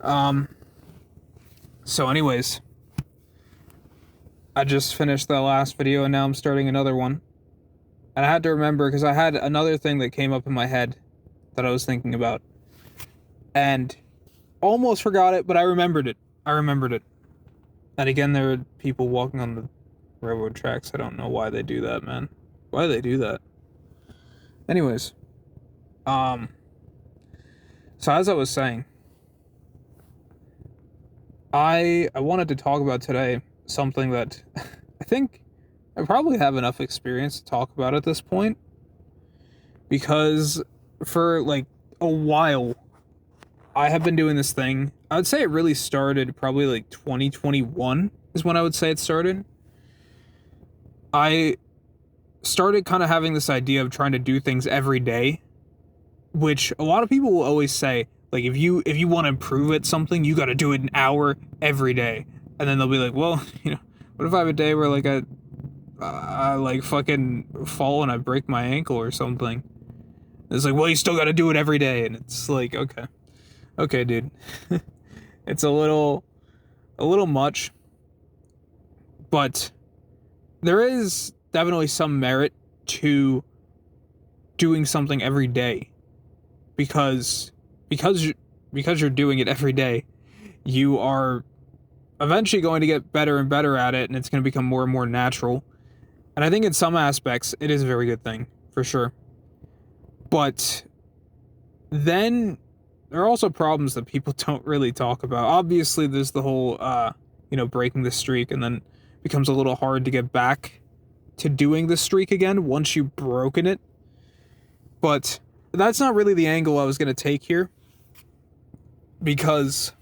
Um, so anyways, I just finished the last video and now I'm starting another one. And I had to remember because I had another thing that came up in my head that I was thinking about. And almost forgot it, but I remembered it. I remembered it. And again, there are people walking on the railroad tracks. I don't know why they do that, man. Why do they do that? Anyways, um, so as I was saying, I wanted to talk about today something that I think I probably have enough experience to talk about at this point because for like a while I have been doing this thing. I would say it really started probably like 2021 is when I would say it started. I started kind of having this idea of trying to do things every day, which a lot of people will always say, like if you want to improve at something, you got to do it an hour every day. And then they'll be like, well, what if I have a day where like I like fucking fall and I break my ankle or something? It's like, well, you still got to do it every day, and it's like, okay, dude, it's a little much, but there is definitely some merit to doing something every day because because because you're doing it every day, you are eventually going to get better and better at it, and it's going to become more and more natural. And I think in some aspects, it is a very good thing for sure. But then there are also problems that people don't really talk about. Obviously, there's the whole, breaking the streak, and then it becomes a little hard to get back to doing the streak again once you've broken it. But that's not really the angle I was going to take here, because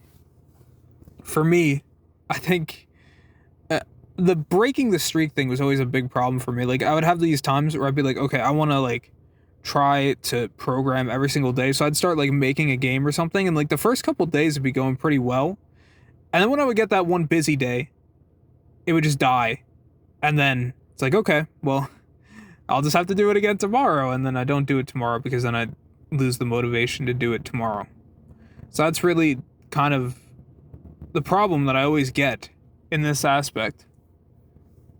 for me, I think the breaking the streak thing was always a big problem for me. Like, I would have these times where I'd be like, okay, I want to like try to program every single day. So I'd start like making a game or something, and like the first couple days would be going pretty well. And then when I would get that one busy day, it would just die. And then it's like, okay, well, I'll just have to do it again tomorrow. And then I don't do it tomorrow because then I lose the motivation to do it tomorrow. So that's really kind of the problem that I always get in this aspect.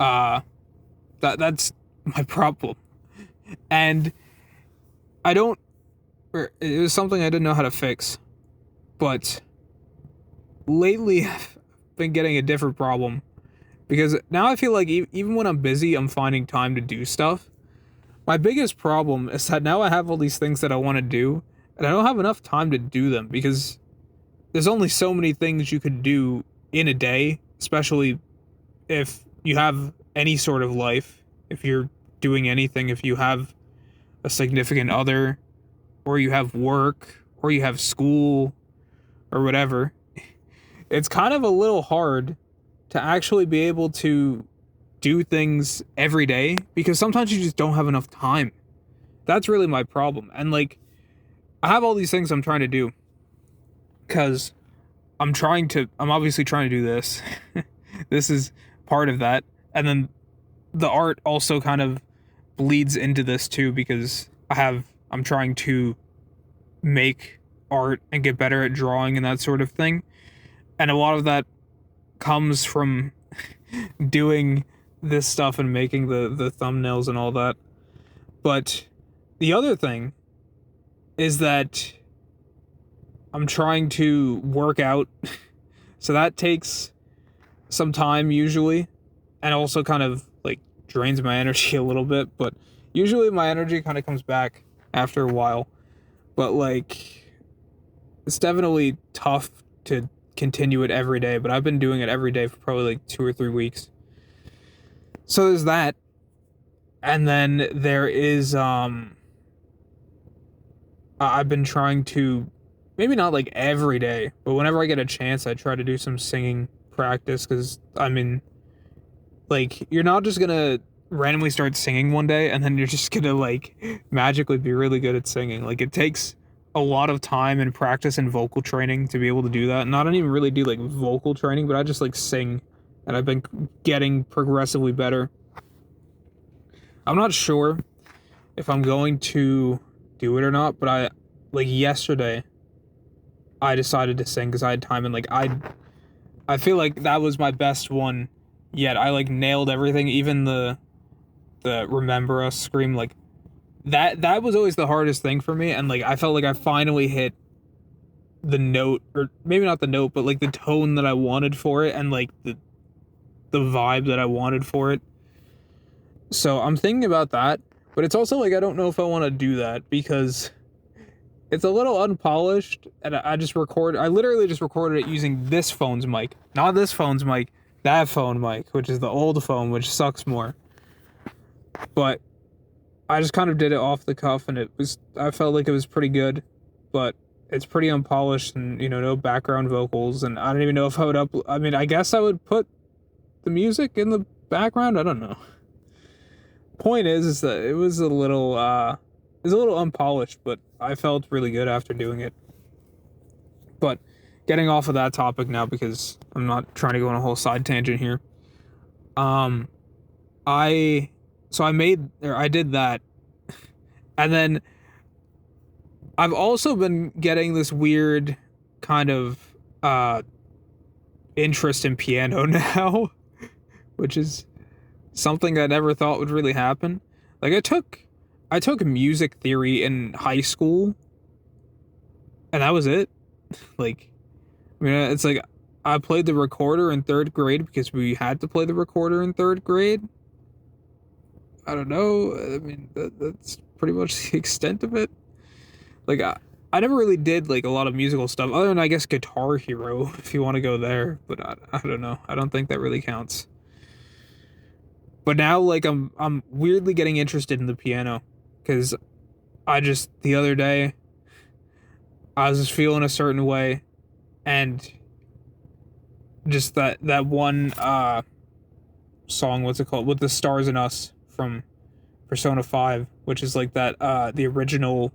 Uh that's my problem. And I don't or it was something I didn't know how to fix. But lately I've been getting a different problem because now I feel like even when I'm busy, I'm finding time to do stuff. My biggest problem is that now I have all these things that I want to do, and I don't have enough time to do them because there's only so many things you could do in a day, especially if you have any sort of life, if you're doing anything, if you have a significant other, or you have work, or you have school, or whatever. It's kind of a little hard to actually be able to do things every day because sometimes you just don't have enough time. That's really my problem. And like, I have all these things I'm trying to do because I'm obviously trying to do this. This is part of that. And then the art also kind of bleeds into this too because I'm trying to make art and get better at drawing and that sort of thing. And a lot of that comes from doing this stuff and making the thumbnails and all that. But the other thing is that I'm trying to work out. So that takes some time usually, and also kind of like drains my energy a little bit, but usually my energy kind of comes back after a while. But like, it's definitely tough to continue it every day, but I've been doing it every day for probably like 2 or 3 weeks. So there's that. And then there is I've been trying to, maybe not like every day, but whenever I get a chance I try to do some singing practice because I mean, like, you're not just gonna randomly start singing one day and then you're just gonna like magically be really good at singing. Like, it takes a lot of time and practice and vocal training to be able to do that. And I don't even really do like vocal training, but I just like sing, and I've been getting progressively better. I'm not sure if I'm going to do it or not, but I, like, yesterday I decided to sing because I had time, and like I feel like that was my best one yet. I like nailed everything, even the Remember Us scream. Like that was always the hardest thing for me, and like I felt like I finally hit the note, or maybe not the note, but like the tone that I wanted for it, and like the vibe that I wanted for it. So I'm thinking about that, but it's also like I don't know if I want to do that because it's a little unpolished, and I literally just recorded it using this phone's mic. Not this phone's mic, that phone mic, which is the old phone, which sucks more. But I just kind of did it off the cuff, and I felt like it was pretty good, but it's pretty unpolished, and, no background vocals, and I don't even know if I would I mean, I guess I would put the music in the background, I don't know. Point is that it was a little unpolished, but I felt really good after doing it. But getting off of that topic now, because I'm not trying to go on a whole side tangent here. I did that, and then I've also been getting this weird kind of interest in piano now, which is something I never thought would really happen. Like I took music theory in high school, and that was it. Like, I mean, it's like I played the recorder in 3rd grade because we had to play the recorder in 3rd grade. I don't know. I mean, that's pretty much the extent of it. Like, I never really did like a lot of musical stuff, other than I guess Guitar Hero, if you want to go there. But I don't know. I don't think that really counts. But now, like, I'm weirdly getting interested in the piano, because the other day, I was just feeling a certain way, and just that one song, what's it called, with the Stars and Us from Persona 5, which is like that the original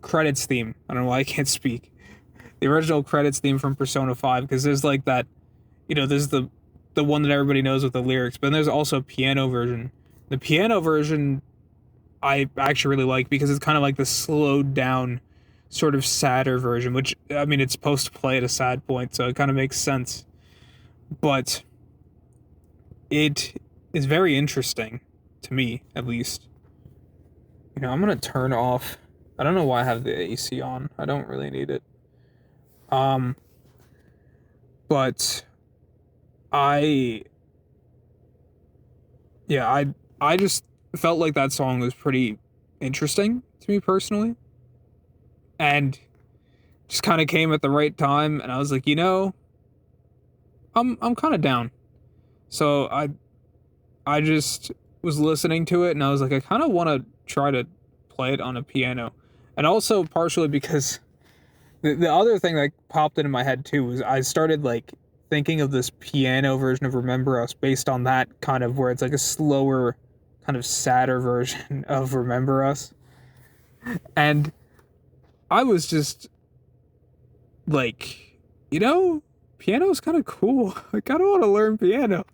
credits theme. I don't know why I can't speak. The original credits theme from Persona 5, because there's like that, there's the one that everybody knows with the lyrics, but then there's also a piano version. The piano version I actually really like, because it's kind of like the slowed down, sort of sadder version, which, I mean, it's supposed to play at a sad point, so it kind of makes sense. But it is very interesting, to me, at least. I'm gonna turn off, I don't know why I have the AC on. I don't really need it. But I just felt like that song was pretty interesting to me personally, and just kind of came at the right time, and I was like, I'm kind of down. So I just was listening to it, and I was like, I kind of want to try to play it on a piano. And also partially because the other thing that popped into my head too was I started like thinking of this piano version of Remember Us based on that kind of, where it's like a slower, kind of sadder version of Remember Us. And I was just like, piano is kind of cool. I kind of want to learn piano.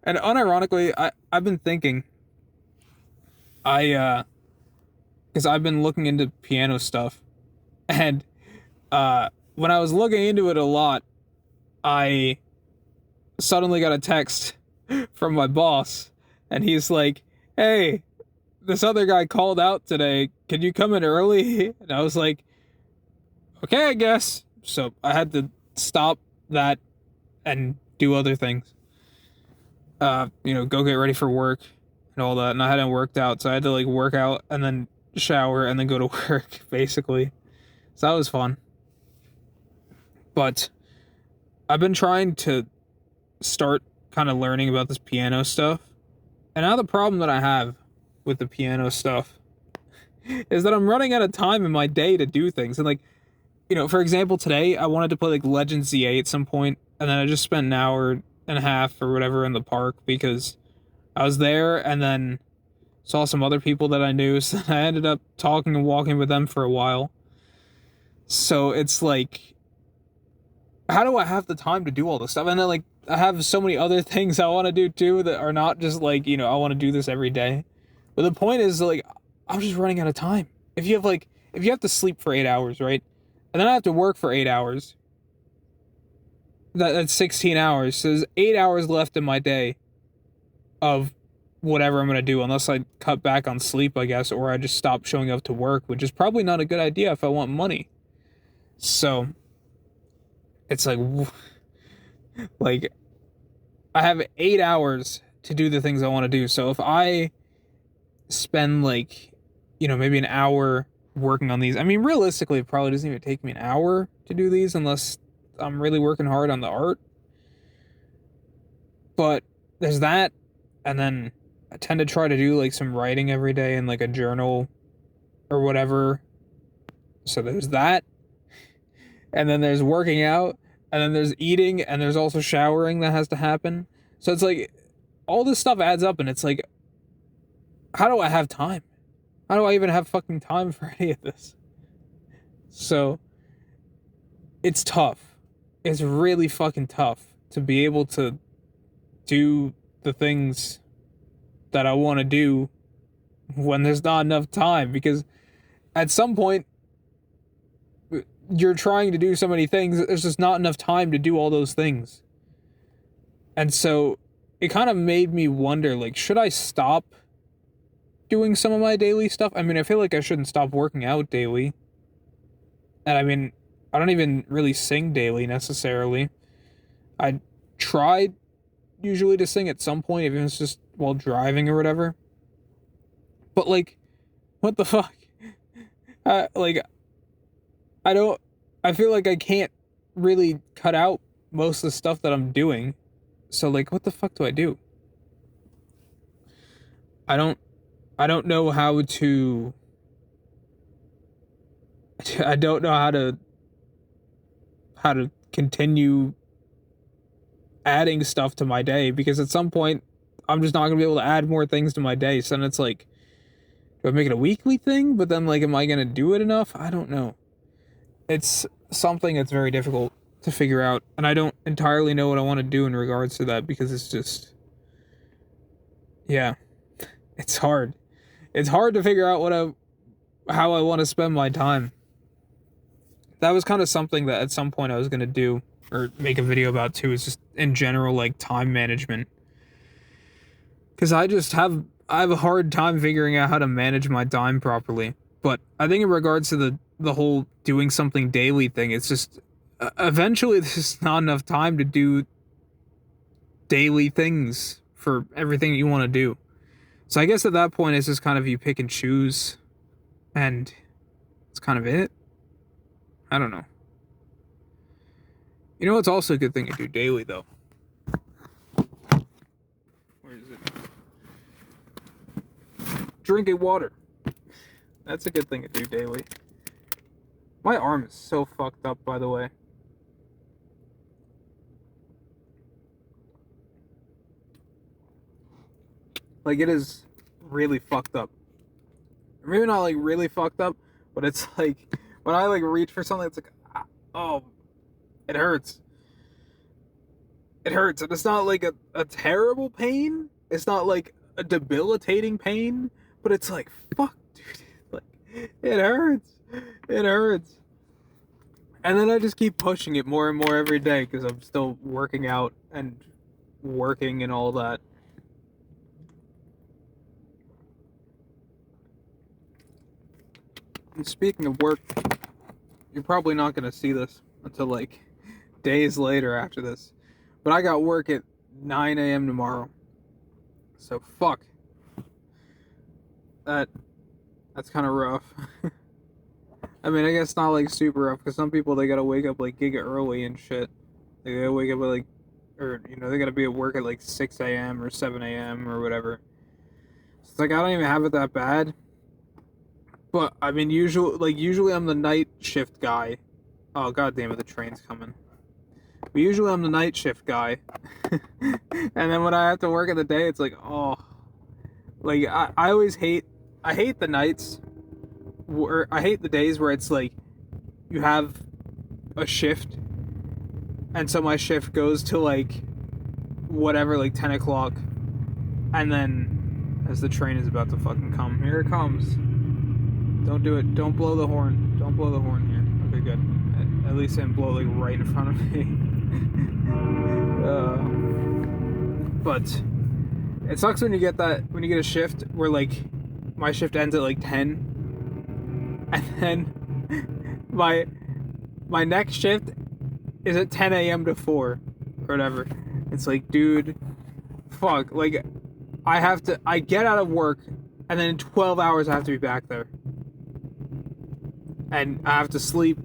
And unironically, I've been thinking, because I've been looking into piano stuff, and when I was looking into it a lot, I suddenly got a text from my boss, and he's like, "Hey, this other guy called out today. Can you come in early?" And I was like, "Okay, I guess." So I had to stop that and do other things. Go get ready for work and all that. And I hadn't worked out, so I had to like work out and then shower and then go to work, basically. So that was fun. But I've been trying to start kind of learning about this piano stuff. And now the problem that I have with the piano stuff is that I'm running out of time in my day to do things. And like, for example, today I wanted to play like Legend ZA at some point, and then I just spent an hour and a half or whatever in the park because I was there, and then saw some other people that I knew, so I ended up talking and walking with them for a while. So it's like, how do I have the time to do all this stuff? And then like, I have so many other things I want to do too that are not just like, I want to do this every day. But the point is, like, I'm just running out of time. If you have like if you have to sleep for 8 hours, right? And then I have to work for 8 hours. That's 16 hours. So there's 8 hours left in my day of whatever I'm gonna do, unless I cut back on sleep, I guess, or I just stop showing up to work, which is probably not a good idea if I want money. So it's like I have 8 hours to do the things I want to do. So if I spend like, maybe an hour working on these, I mean, realistically, it probably doesn't even take me an hour to do these unless I'm really working hard on the art. But there's that, and then I tend to try to do like some writing every day in like a journal or whatever. So there's that. And then there's working out, and then there's eating, and there's also showering that has to happen. So it's like all this stuff adds up, and it's like, how do I have time? How do I even have fucking time for any of this? So it's tough. It's really fucking tough to be able to do the things that I want to do when there's not enough time, because at some point you're trying to do so many things, there's just not enough time to do all those things. And so it kind of made me wonder, like, should I stop doing some of my daily stuff? I mean, I feel like I shouldn't stop working out daily. And I mean, I don't even really sing daily necessarily. I tried usually to sing at some point, even if it's just while driving or whatever. But like, what the fuck? I feel like I can't really cut out most of the stuff that I'm doing. So like, what the fuck do I do? I don't know how to, I don't know how to continue adding stuff to my day, because at some point I'm just not gonna be able to add more things to my day. So then it's like, do I make it a weekly thing? But then like, am I gonna do it enough? I don't know. It's something that's very difficult to figure out, and I don't entirely know what I want to do in regards to that, because it's just, yeah, it's hard. It's hard to figure out how I want to spend my time. That was kind of something that at some point I was going to do, or make a video about too, is just in general, like, time management. Because I have a hard time figuring out how to manage my time properly. But I think in regards to the whole doing something daily thing, it's just, eventually there's not enough time to do daily things for everything you want to do. So I guess at that point it's just kind of you pick and choose, and it's kind of it. I don't know. You know what's also a good thing to do daily, though? Where is it? Drinking water. That's a good thing to do daily. My arm is so fucked up, by the way. Like, it is really fucked up. Maybe not, like, really fucked up, but it's like, when I, like, reach for something, it's like, oh, it hurts. It hurts, and it's not, like, a terrible pain. It's not, like, a debilitating pain, but it's like, fuck, dude. Like, it hurts. It hurts. And then I just keep pushing it more and more every day, because I'm still working out and working and all that. And speaking of work, you're probably not going to see this until like days later after this, but I got work at 9 a.m. tomorrow. So fuck. That's kind of rough. I mean, I guess not like super rough, because some people, they gotta wake up like giga early and shit. They gotta wake up at like, or they gotta be at work at like 6 a.m. or 7 a.m. or whatever. So it's like, I don't even have it that bad. But I mean, usually I'm the night shift guy. Oh, god damn it, the train's coming. But usually I'm the night shift guy. And then when I have to work in the day, it's like, oh. Like, I hate the nights. I hate the days where it's like, you have a shift, and so my shift goes to like, whatever, like 10 o'clock. And then, as the train is about to fucking come, here it comes. Don't do it. Don't blow the horn. Don't blow the horn here. Okay, good. At least I didn't blow like right in front of me. But it sucks when you get a shift where like my shift ends at like 10, and then my next shift is at 10 a.m. to 4 or whatever. It's like, dude, fuck. Like, I get out of work, and then in 12 hours I have to be back there. And I have to sleep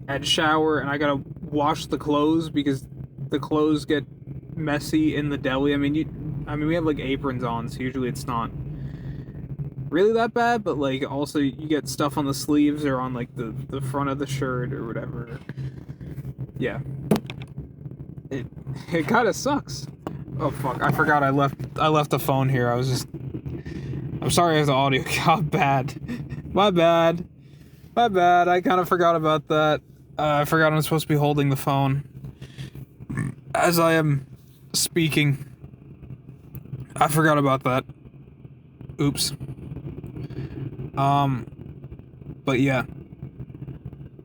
and shower, and I gotta wash the clothes because the clothes get messy in the deli. I mean, we have like aprons on, so usually it's not really that bad, but like also you get stuff on the sleeves or on like the front of the shirt or whatever. Yeah. It kind of sucks. Oh fuck, I forgot I left the phone here. I'm sorry if the audio got bad. My bad. I kind of forgot about that. I forgot I'm supposed to be holding the phone as I am speaking. I forgot about that. Oops. But yeah.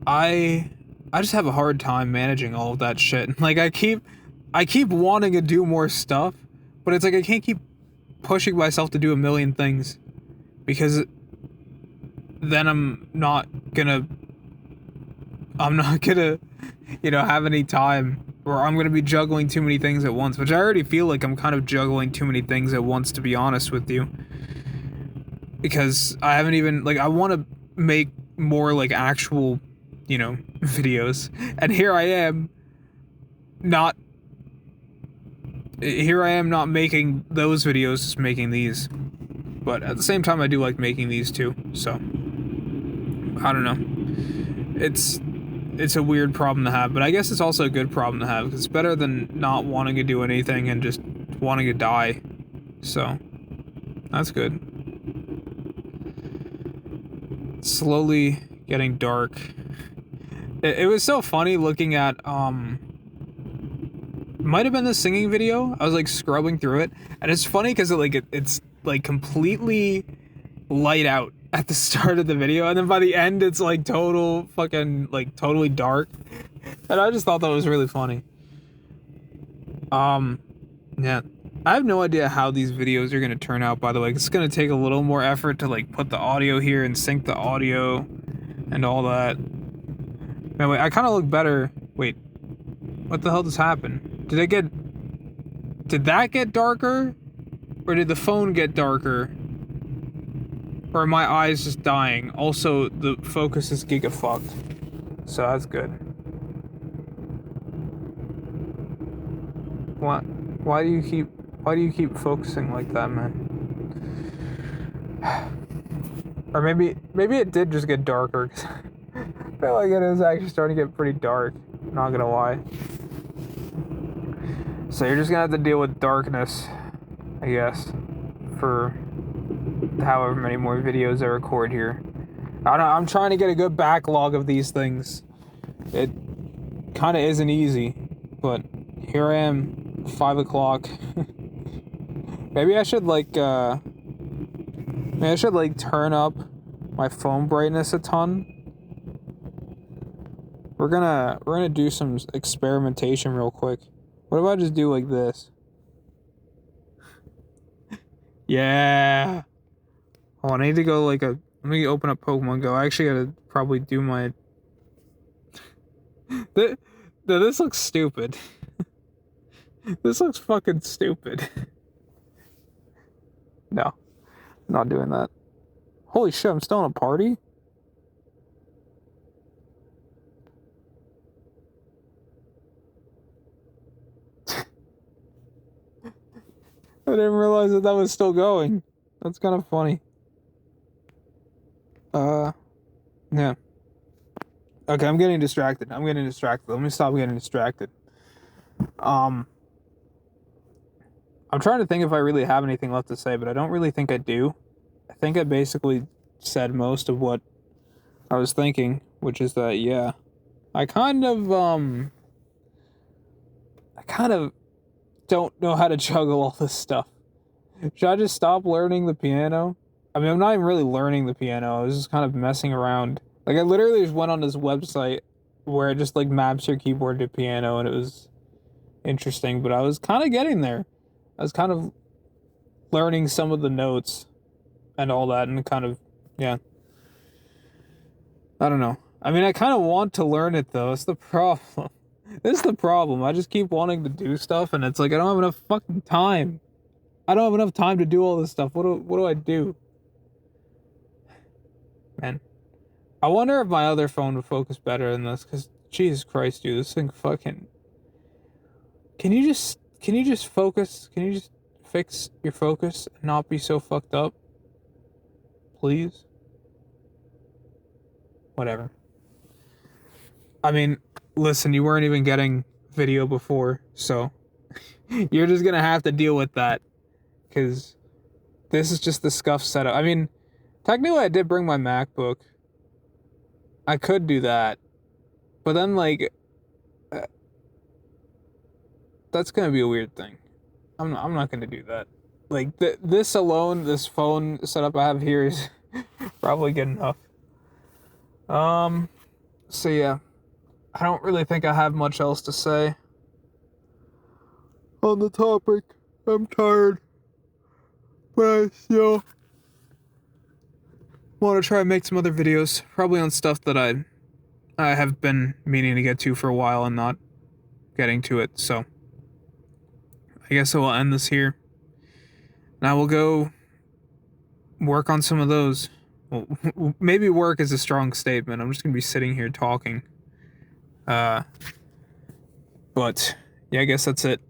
I just have a hard time managing all of that shit. Like I keep wanting to do more stuff, but it's like I can't keep pushing myself to do a million things because then I'm not gonna have any time, or I'm gonna be juggling too many things at once, which I already feel like I'm kind of juggling too many things at once, to be honest with you, because I haven't even, like, I want to make more like actual, videos, and here I am not making those videos, just making these. But at the same time, I do like making these too, so I don't know. It's a weird problem to have, but I guess it's also a good problem to have, because it's better than not wanting to do anything and just wanting to die. So that's good. It's slowly getting dark. It was so funny looking at might have been the singing video. I was like scrubbing through it, and it's funny because it's like completely light out at the start of the video, and then by the end it's like totally dark, and I just thought that was really funny. Yeah, I have no idea how these videos are gonna turn out, by the way. It's gonna take a little more effort to like put the audio here and sync the audio and all that. Anyway, I kind of look better. Wait, what the hell just happened? Did that get darker? Or did the phone get darker? Or are my eyes just dying? Also, the focus is giga-fucked. So that's good. What? Why do you keep focusing like that, man? Or maybe it did just get darker. I feel like it is actually starting to get pretty dark. Not gonna lie. So you're just gonna have to deal with darkness, I guess, for however many more videos I record here. I don't know, I'm trying to get a good backlog of these things. It kind of isn't easy, but here I am, 5 o'clock. Maybe I should turn up my phone brightness a ton. We're gonna do some experimentation real quick. What if I just do like this? Yeah. Oh, I need to go let me open up Pokemon Go. I actually gotta probably do my... This looks stupid. This looks fucking stupid. No, I'm not doing that. Holy shit, I'm still in a party? I didn't realize that was still going. That's kind of funny. Yeah. Okay, I'm getting distracted. Let me stop getting distracted. I'm trying to think if I really have anything left to say, but I don't really think I do. I think I basically said most of what I was thinking, which is that, yeah, I kind of don't know how to juggle all this stuff. Should I just stop learning the piano? I mean, I'm not even really learning the piano. I was just kind of messing around. Like, I literally just went on this website where it just, like, maps your keyboard to piano, and it was interesting, but I was kind of getting there. I was kind of learning some of the notes and all that, and kind of, yeah. I don't know. I mean, I kind of want to learn it, though. It's the problem. This is the problem. I just keep wanting to do stuff, and it's like, I don't have enough fucking time. I don't have enough time to do all this stuff. What do I do? Man. I wonder if my other phone would focus better than this, because Jesus Christ, dude, this thing fucking... Can you just focus? Can you just fix your focus and not be so fucked up? Please? Whatever. I mean, listen, you weren't even getting video before, so you're just gonna have to deal with that, because this is just the scuff setup. I mean, technically I did bring my MacBook. I could do that, but then, like, that's gonna be a weird thing. I'm not gonna do that. Like, this alone, this phone setup I have here is probably good enough. So yeah, I don't really think I have much else to say on the topic. I'm tired, but I still want to try and make some other videos, probably on stuff that I have been meaning to get to for a while and not getting to it. So I guess I will end this here. And I will go work on some of those. Well, maybe work is a strong statement. I'm just gonna be sitting here talking. But yeah, I guess that's it.